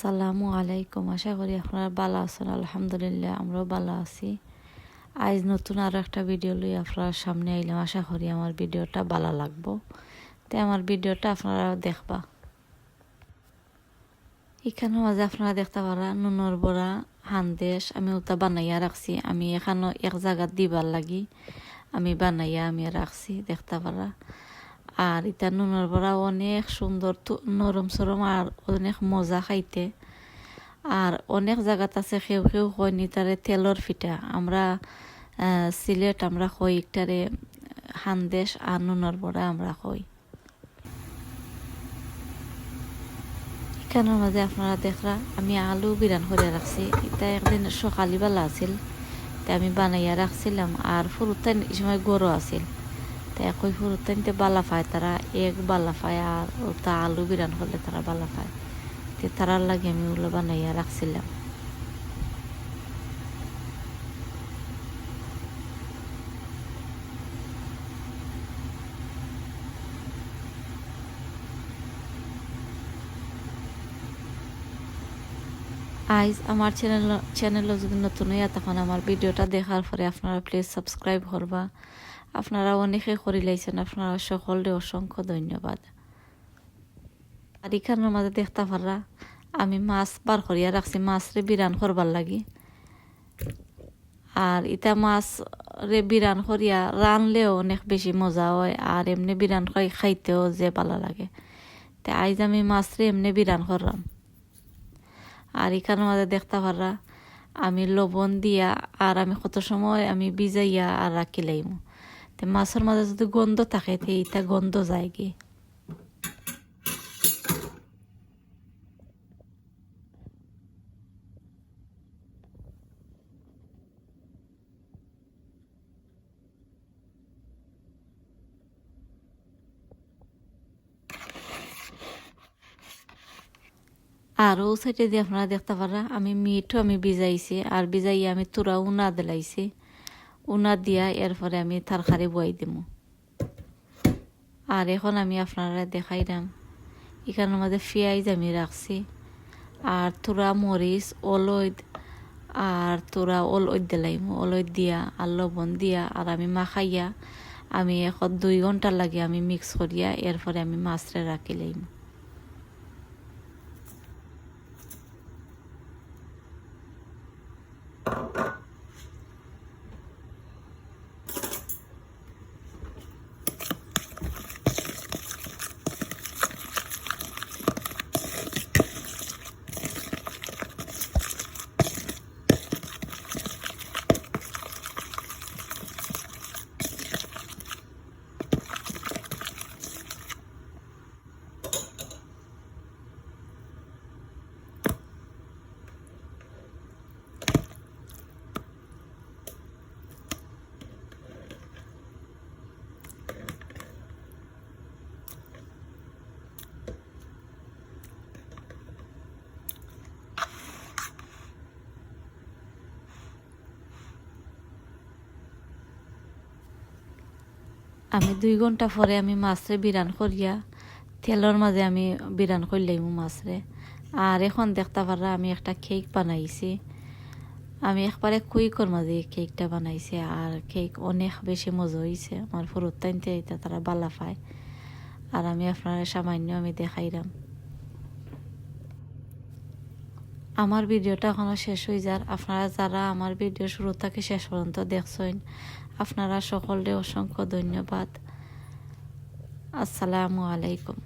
আসসালামু আলাইকুম। আশা করি আপনারা ভালো আছেন। আলহামদুলিল্লাহ আমরাও ভালো আছি। আজ নতুন আরো একটা ভিডিও লই আপনার সামনে আইলাম। আশা করি আমার ভিডিওটা ভালো লাগবো। তাই আমার ভিডিওটা আপনারা দেখবা। এখানে মাঝে আপনারা দেখতে পারা নুনর বড়া হান্দেশ আমি ওটা বানাইয়া রাখছি। আমি এখানে এক জায়গা দিবার লাগি আমি বানাইয়া আমি রাখছি দেখতে পারা। আর এটা নুনর বড়া অনেক সুন্দর নরম সরম আর অনেক মজা খাইতে। আর অনেক জায়গাত আছে কেউ কেউ কয় নি তারে তেলর ফিটা। আমরা সিলেট আমরা কই একটারে হান্দেশ আর নুনর বড়া আমরা কই। এখানের মাঝে আপনারা দেখরা আমি আলু বিরান করে রাখছি। এটা একদিন সকালবেলা আছিল তাই আমি বানাইয়া রাখছিলাম। আর ফুরুতাইন এই সময় গরু আছিল তাই একই ফুরুতাইনতে বালা পায় তারা এক বালা পায় আর ওটা আলু বিরান করলে তারা বালা পায়। তো তারার লাগে আমি ওগুলো বানাইয়া রাখছিলাম। আইজ আমার চ্যানেল যদি নতুন হইয়া তখন আমার ভিডিওটা দেখার পরে আপনারা প্লিজ সাবস্ক্রাইব করবা। আপনারা অনেকে করে লাইছেন, আপনারা সকলে অসংখ্য ধন্যবাদ। আর এখানের মাঝে দেখতে পারা আমি মাছ বার করিয়া রাখছি মাছরে বিরান করবার লাগি। আর ইটা মাছ রে বিরান করিয়া রানলেও অনেক বেশি মজা হয় আর এমনি বিরান খাইতেও যে ভালো লাগে। তাই আইজ আমি মাছরে এমনি বিরান করলাম। আর এখানের মাঝে দেখতে পারা আমি লবণ দিয়া আর আমি কত সময় আমি ভিজাইয়া আর রাখি লাইম। তো মাছের মাঝে যদি গন্ধ থাকে তো এটা গন্ধ যায় কি। আর ও সাইডে দিয়ে আপনারা দেখতে পারা আমি মিটও আমি ভিজাইছি আর ভিজাইয়া আমি তুরা উনা দিলাইছি। উনা দিয়া এরপরে আমি তরকারি বয়াই দিমু। আর এখন আমি আপনারা দেখাইলাম এখানের মধ্যে পেঁয়াজ আমি রাখছি আর তুরা মরিচ অলৈদ আর তোরা অলৈদ দিলাইমু। অলৈদ দিয়া আর লবণ দিয়া আর আমি মাখাইয়া আমি এখন 2 ঘন্টা লাগে আমি মিক্স করিয়া এরপরে আমি মাছরে রাখি লাইমু। আমি 2 ঘন্টা পরে আমি মাছরে বিরান করিয়া তেলের মাঝে আমি বিরান করলাম মাছরে। আর এখন দেখতে পারা আমি একটা কেক বানাইছি। আমি একবারে কুইকর মাঝে কেকটা বানাইছি আর কেক অনেক বেশি মজা হয়েছে। আমার ফুরুত টাইনতে এটা তারা বালা পায়। আর আমি আপনারা সামান্য আমি দেখাইলাম। আমার ভিডিওটা এখনো শেষ হয়ে যার। আপনারা যারা আমার ভিডিও শুরু থেকে শেষ পর্যন্ত দেখছেন আপনারা সকলকে অসংখ্য ধন্যবাদ। আসসালামু আলাইকুম।